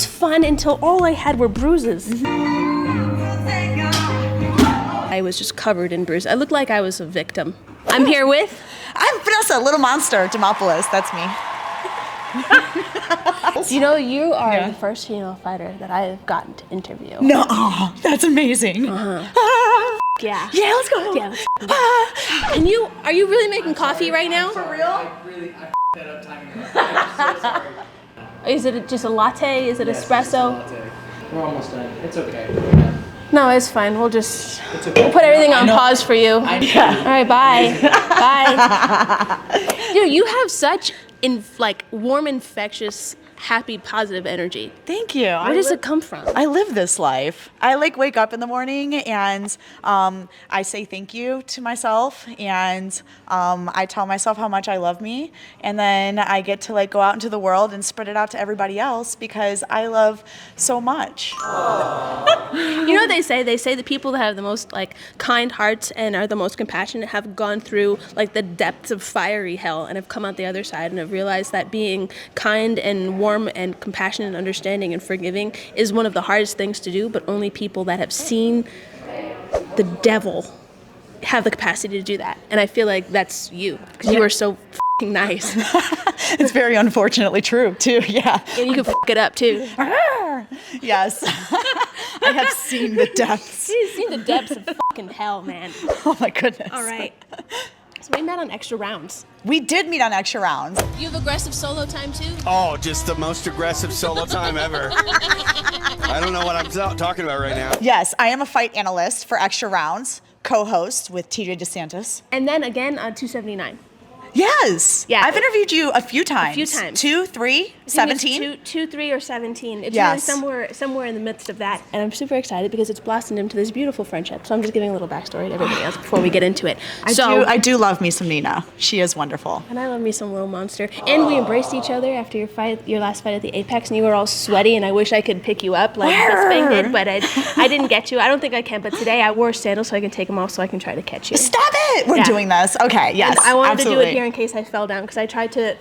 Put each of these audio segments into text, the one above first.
was fun until all I had were bruises. I was just covered in bruises. I looked like I was a victim. I'm here with... I'm Vanessa, little monster, Demopoulos. That's me. You know, you are the first female fighter that I've gotten to interview. No, oh, that's amazing. Yeah. Yeah, let's go. Yeah. And are you really making coffee right now? For real? I f***ed that up timing. I'm so sorry. Is it just a latte? Is it espresso? Latte. We're almost done. It's okay. No, it's fine. We'll just okay. we'll put everything on pause for you. All Yeah. right, bye. Bye. Dude, you have such warm, infectious, happy, positive energy. Thank you. Where does it come from? I live this life. I wake up in the morning and I say thank you to myself, and I tell myself how much I love me, and then I get to go out into the world and spread it out to everybody else because I love so much. You know what they say? They say the people that have the most kind hearts and are the most compassionate have gone through the depths of fiery hell and have come out the other side and have realized that being kind and warm and compassionate and understanding and forgiving is one of the hardest things to do, but only people that have seen the devil have the capacity to do that. And I feel like that's you, because you are so f***ing nice. It's very unfortunately true, too, yeah. And you can f*** it up, too. Yes. I have seen the depths. You've seen the depths of fucking hell, man. Oh, my goodness. All right. So we met on extra rounds. We did meet on extra rounds. You have aggressive solo time, too? Oh, just the most aggressive solo time ever. I don't know what I'm talking about right now. Yes, I am a fight analyst for extra rounds, co-host with TJ DeSantis. And then again on 279. Yes. Yeah. I've interviewed you a few times. 2, 3, 17. 2, 3, or 17. It's Yes. really somewhere in the midst of that. And I'm super excited because it's blossomed into this beautiful friendship. So I'm just giving a little backstory to everybody else before we get into it. I do love me some Nina. She is wonderful. And I love me some Little Monster. And we embraced each other after your last fight at the Apex, and you were all sweaty, and I wish I could pick you up like Bang did, but I didn't get you. I don't think I can, but today I wore sandals so I can take them off so I can try to catch you. Stop it! We're doing this. Okay, yes, and I wanted absolutely. to do it here in case I fell down, because I tried to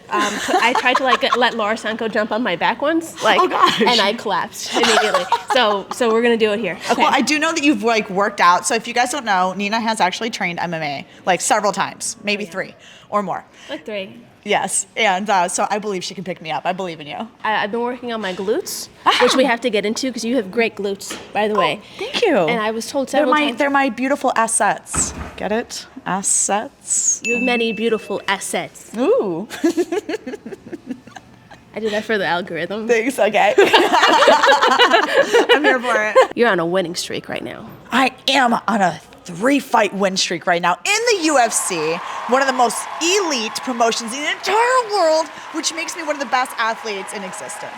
let Laura Sanko jump on my back once, oh gosh, and I collapsed immediately. So we're gonna do it here. Okay. Well, I do know that you've worked out. So if you guys don't know, Nina has actually trained MMA several times, maybe 3 or more. 3. Yes, and so I believe she can pick me up. I believe in you. I've been working on my glutes, which we have to get into because you have great glutes, by the way. Thank you. And I was told several times. They're my beautiful assets. Get it? Assets. You have many beautiful assets. Ooh. I did that for the algorithm. Thanks. Okay. I'm here for it. You're on a winning streak right now. I am on a 3-fight win streak right now in the UFC, one of the most elite promotions in the entire world, which makes me one of the best athletes in existence.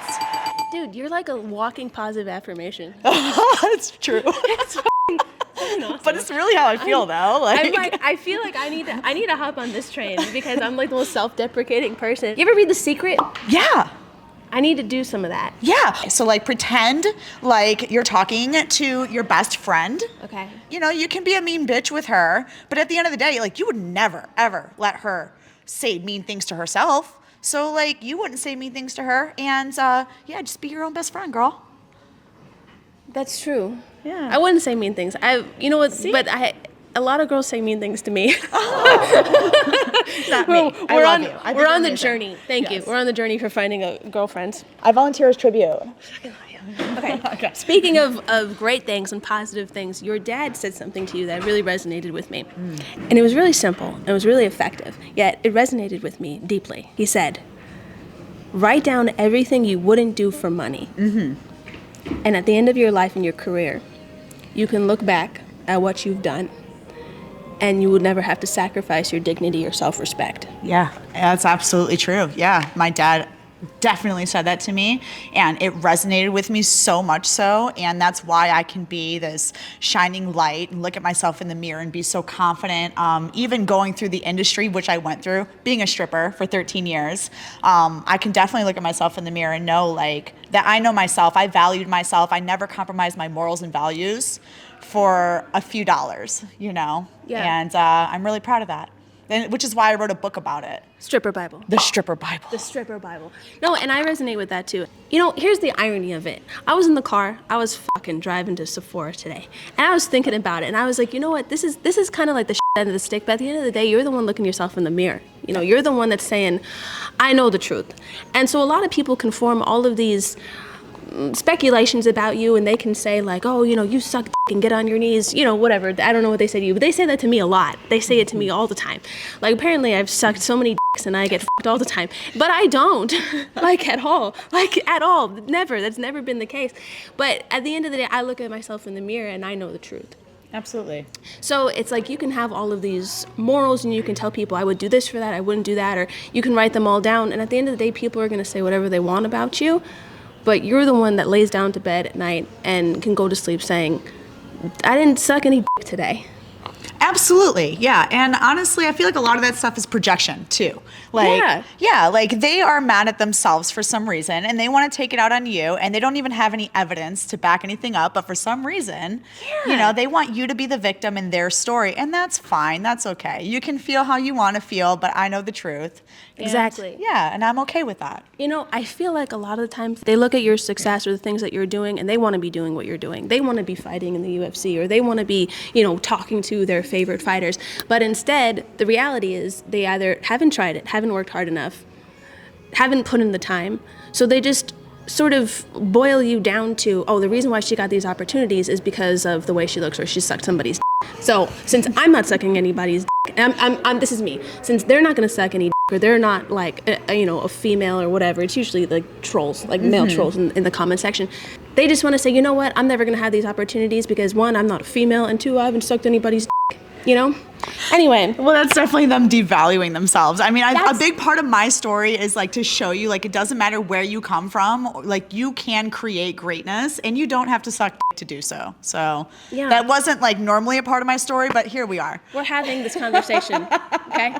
Dude, you're like a walking positive affirmation. It's true. It's awesome. But it's really how I feel, though. I feel like I need to hop on this train because I'm the most self-deprecating person. You ever read The Secret? Yeah. I need to do some of that. Yeah. So pretend you're talking to your best friend. Okay. You can be a mean bitch with her, but at the end of the day, you would never, ever let her say mean things to herself. So you wouldn't say mean things to her, and just be your own best friend, girl. That's true. Yeah. I wouldn't say mean things. You know what? See? But a lot of girls say mean things to me. Not me. We're on the amazing. journey. Thank you. We're on the journey for finding a girlfriend. I volunteer as tribute. Okay. Speaking of great things and positive things, your dad said something to you that really resonated with me. And it was really simple. It was really effective. Yet it resonated with me deeply. He said, write down everything you wouldn't do for money. Mm-hmm. And at the end of your life and your career, you can look back at what you've done, and you would never have to sacrifice your dignity or self-respect. Yeah, that's absolutely true. Yeah, my dad definitely said that to me, and it resonated with me so much so, and that's why I can be this shining light and look at myself in the mirror and be so confident. Even going through the industry, which I went through, being a stripper for 13 years, I can definitely look at myself in the mirror and know that I know myself, I valued myself, I never compromised my morals and values for a few dollars, Yeah. And I'm really proud of that. which is why I wrote a book about it. Stripper Bible. The Stripper Bible. The Stripper Bible. No, and I resonate with that too. You know, here's the irony of it. I was in the car. I was fucking driving to Sephora today, and I was thinking about it, and I was like, you know what? This is kind of like the end of the stick. But at the end of the day, you're the one looking yourself in the mirror. You know, you're the one that's saying, I know the truth. And so a lot of people can form all of these speculations about you, and they can say like, oh, you know, you suck dick and get on your knees, you know, whatever. I don't know what they say to you, but they say that to me a lot. They say it to me all the time. Like, apparently I've sucked so many dicks and I get fucked all the time, but I don't like at all, never. That's never been the case. But at the end of the day, I look at myself in the mirror and I know the truth. Absolutely. So it's like you can have all of these morals and you can tell people I would do this for that, I wouldn't do that, or you can write them all down, and at the end of the day, people are going to say whatever they want about you. But you're the one that lays down to bed at night and can go to sleep saying, I didn't suck any dick today. Absolutely, yeah. And honestly, I feel like a lot of that stuff is projection too. Like, yeah, like they are mad at themselves for some reason and they want to take it out on you, and they don't even have any evidence to back anything up, but for some reason, you know, they want you to be the victim in their story, and that's fine. That's okay. You can feel how you want to feel, but I know the truth. Exactly. And, yeah, and I'm okay with that. You know, I feel like a lot of the times they look at your success or the things that you're doing and they want to be doing what you're doing. They want to be fighting in the UFC, or they want to be, you know, talking to their favorite fighters. But instead, the reality is they either haven't tried it, haven't worked hard enough, haven't put in the time. So they just sort of boil you down to, oh, the reason why she got these opportunities is because of the way she looks or she sucked somebody's dick. So since I'm not sucking anybody's dick, and this is me, since they're not going to suck any dick, or they're not like, you know, a female or whatever, it's usually like trolls, like male trolls in the comment section. They just want to say, you know what, I'm never going to have these opportunities because one, I'm not a female, and two, I haven't sucked anybody's dick, you know? Anyway. Well, that's definitely them devaluing themselves. I mean, a big part of my story is like to show you, like, it doesn't matter where you come from, like you can create greatness and you don't have to suck dick to do so. So that wasn't like normally a part of my story, but here we are. We're having this conversation, okay?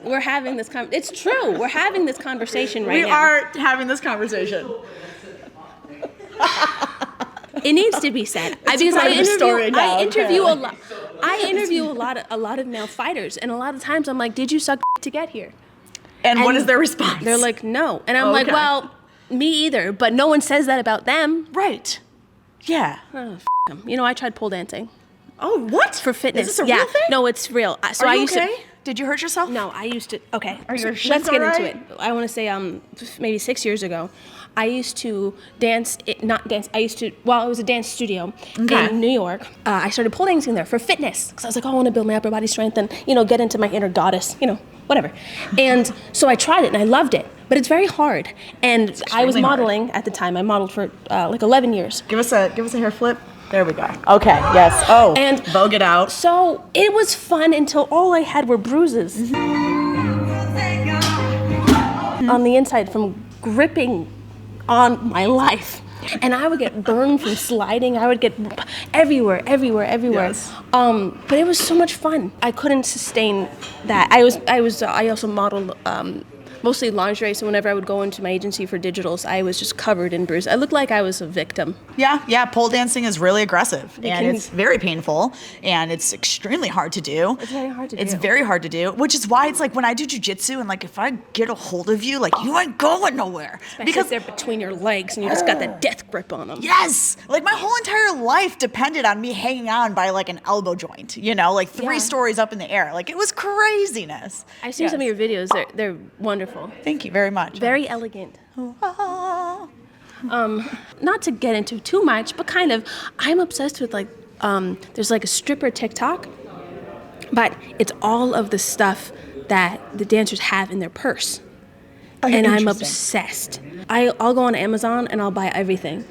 We're having this it's true. We're having this conversation right now. We are having this conversation. It needs to be said. Because I interview a lot of male fighters, and a lot of times I'm like, did you suck to get here? And what is their response? They're like, no. And I'm like, well, me either, but no one says that about them. Right. Yeah. Oh, them. You know, I tried pole dancing. Oh, what? For fitness. Is this a real thing? No, it's real. So Are you I used okay? to. Did you hurt yourself? No, I used to. Okay. Are your Let's shins get all into right? it. I want to say maybe 6 years ago, I used to dance. Well, it was a dance studio in New York. I started pole dancing there for fitness because I was like, oh, I want to build my upper body strength and, you know, get into my inner goddess, you know, whatever. And so I tried it and I loved it, but it's very hard. And I was modeling at the time. I modeled for like 11 years. Give us a hair flip. There we go. Okay, yes. Oh, and vogue it out. So it was fun until all I had were bruises on the inside from gripping on my life. And I would get burned from sliding. I would get everywhere. Yes. But it was so much fun. I couldn't sustain that. I also modeled mostly lingerie, so whenever I would go into my agency for digitals, I was just covered in bruises. I looked like I was a victim. Yeah, pole dancing is really aggressive, and it's very painful, and it's extremely hard to do. It's very hard to do. It's very hard to do, which is why it's like when I do jujitsu, and like if I get a hold of you, like you ain't going nowhere. Because they're between your legs, and you just got that death grip on them. Yes! Like my whole entire life depended on me hanging on by like an elbow joint, you know, like 3 stories up in the air. Like it was craziness. I've seen some of your videos. They're wonderful. Thank you very much. Very elegant. Not to get into too much, but kind of, I'm obsessed with like, there's like a stripper TikTok, but it's all of the stuff that the dancers have in their purse. And I'm obsessed. I'll go on Amazon and I'll buy everything.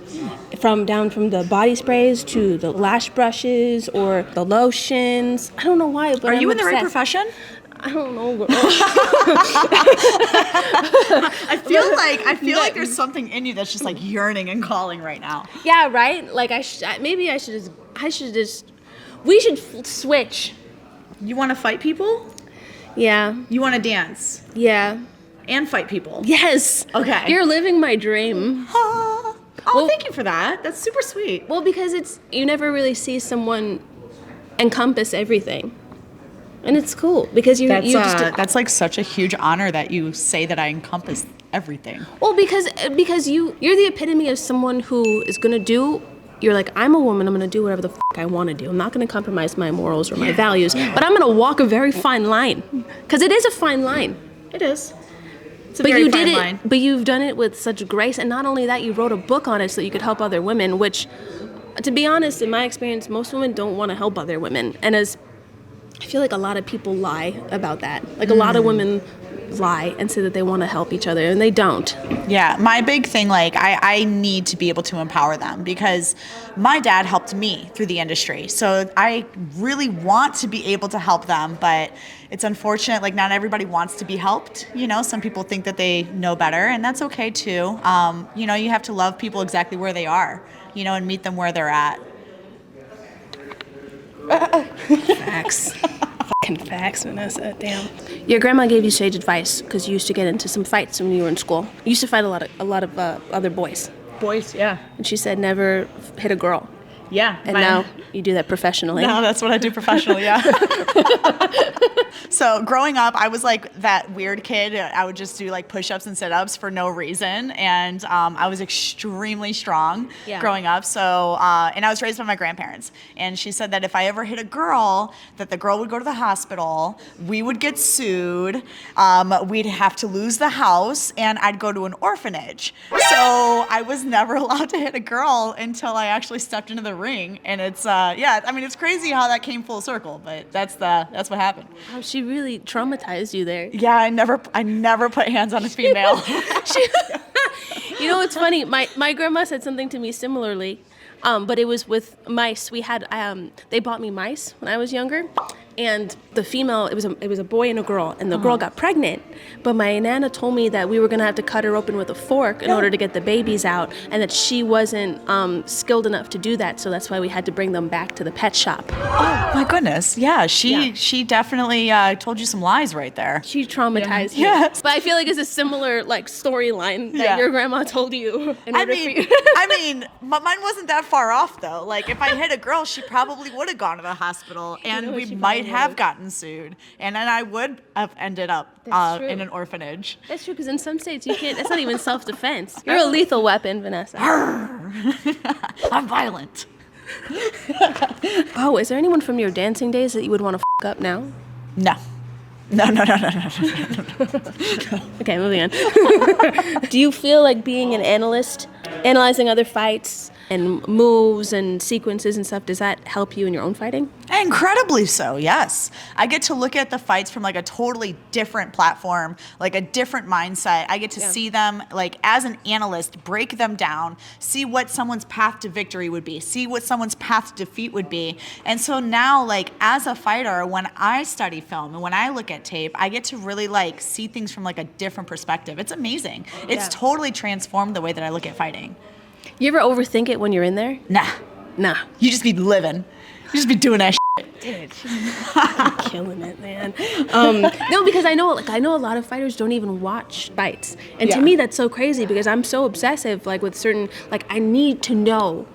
From the body sprays to the lash brushes or the lotions. I don't know why, but Are you I'm in the right obsessed. profession? I don't know. I feel like there's something in you that's just like yearning and calling right now. Yeah, right? Like we should switch. You want to fight people? Yeah. You want to dance? Yeah. And fight people? Yes. Okay. You're living my dream. Oh, Well, thank you for that. That's super sweet. Well, because you never really see someone encompass everything. And it's cool because you just That's like such a huge honor that you say that I encompass everything. well because you're the epitome of someone who is gonna do. You're like, I'm a woman. I'm gonna do whatever the I want to do. I'm not gonna compromise my morals or my values, but I'm gonna walk a very fine line because it is a fine line. It is. It's a But very you fine did it. line. But you've done it with such grace, and not only that, you wrote a book on it so that you could help other women. Which, to be honest, in my experience, most women don't want to help other women, and as I feel like a lot of people lie about that. Like a lot of women lie and say that they want to help each other, and they don't. Yeah, my big thing, like, I need to be able to empower them because my dad helped me through the industry. So I really want to be able to help them, but it's unfortunate, like, not everybody wants to be helped. You know, some people think that they know better, and that's okay too. You know, you have to love people exactly where they are, you know, and meet them where they're at. Facts. Fucking facts, Vanessa. Damn. Your grandma gave you sage advice because you used to get into some fights when you were in school. You used to fight a lot of other boys. Boys, yeah. And she said never hit a girl. Yeah. And now you do that professionally. No, that's what I do professionally, yeah. So growing up, I was like that weird kid. I would just do like push-ups and sit-ups for no reason. And I was extremely strong growing up. So, and I was raised by my grandparents. And she said that if I ever hit a girl, that the girl would go to the hospital, we would get sued, we'd have to lose the house, and I'd go to an orphanage. So I was never allowed to hit a girl until I actually stepped into the ring. And it's, yeah, I mean, it's crazy how that came full circle, but that's what happened. Oh, she really traumatized you there. Yeah, I never put hands on a female. You know what's funny? My grandma said something to me similarly, but it was with mice. We had they bought me mice when I was younger, and the female it was a boy and a girl, and the girl got pregnant. But my nana told me that we were gonna have to cut her open with a fork in order to get the babies out, and that she wasn't skilled enough to do that. So that's why we had to bring them back to the pet shop. Oh my goodness, yeah, she definitely told you some lies right there. She traumatized me. Yes. But I feel like it's a similar like storyline that your grandma told you. I mean, mine wasn't that far off though. Like if I hit a girl, she probably would have gone to the hospital, and we might have gotten sued, and then I would have ended up in an orphanage. That's true, because in some states you can't. That's not even self-defense. You're a lethal weapon, Vanessa. I'm violent. Oh, is there anyone from your dancing days that you would want to up now? No. No. Okay, moving on. Do you feel like being an analyst, analyzing other fights and moves and sequences and stuff, does that help you in your own fighting? Incredibly so, yes. I get to look at the fights from like a totally different platform, like a different mindset. I get to see them like as an analyst, break them down, see what someone's path to victory would be, see what someone's path to defeat would be. And so now like as a fighter, when I study film and when I look at tape, I get to really like see things from like a different perspective. It's amazing. It's totally transformed the way that I look at fighting. You ever overthink it when you're in there? Nah. You just be living. You just be doing that shit. Dude, I'm killing it, man. No, because I know a lot of fighters don't even watch fights, and to me that's so crazy because I'm so obsessive, like with certain, like I need to know,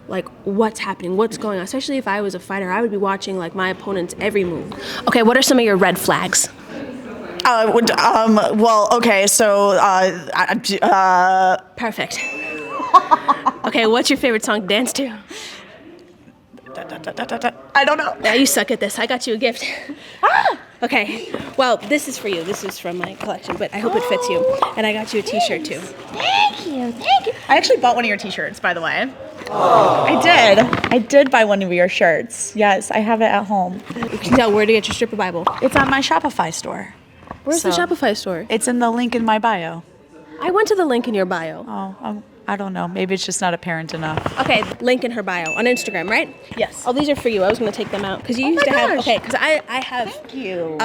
like what's happening, what's going on. Especially if I was a fighter, I would be watching like my opponent's every move. Okay, what are some of your red flags? Well, okay, so Perfect. Okay, what's your favorite song to dance to? I don't know. Yeah, you suck at this. I got you a gift. Okay, well, this is for you. This is from my collection, but I hope it fits you. And I got you a t-shirt too. Thank you. I actually bought one of your t-shirts, by the way. I did buy one of your shirts. Yes, I have it at home. You can tell where to get your stripper Bible. It's on my Shopify store. Where's the Shopify store? It's in the link in my bio. I went to the link in your bio. Oh, I don't know. Maybe it's just not apparent enough. Okay, link in her bio on Instagram, right? Yes. Oh, these are for you. I was going to take them out because you used to have. Okay, because I have. Thank you.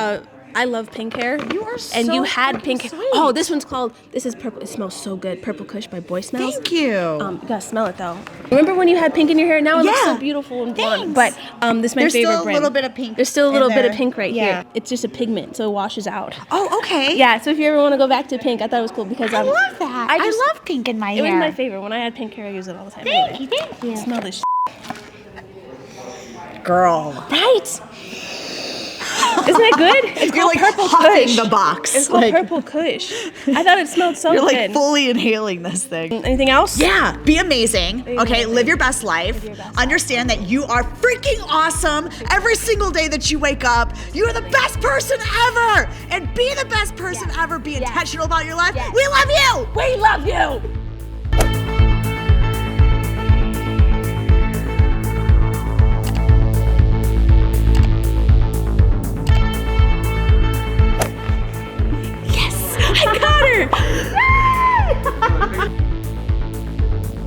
I love pink hair. You are so And you had pink hair. sweet. Oh, this is purple. It smells so good. Purple Kush by Boy Smells. Thank you. You gotta smell it though. Remember when you had pink in your hair? Now it looks so beautiful and blonde. Thanks. But this is my There's favorite still a brand. little bit of pink There's still a in little bit of there. pink right Yeah. here. It's just a pigment, so it washes out. Oh, okay. Yeah. So if you ever want to go back to pink, I thought it was cool because I love that. I love pink in my It hair. was my favorite. When I had pink hair, I used it all the time. Thank you. Smell this. Girl. Right. Isn't that good? It's You're called like Purple huffing Kush. the box. It's called Like, Purple Kush. I thought it smelled so you're good. like fully inhaling this thing. Anything else? Yeah, be amazing. Okay, amazing. live your best life. your best Understand that you are freaking awesome every single day that you wake up. You are the best person ever. And be the best person ever. Be intentional about your life. Yes. We love you. We love you.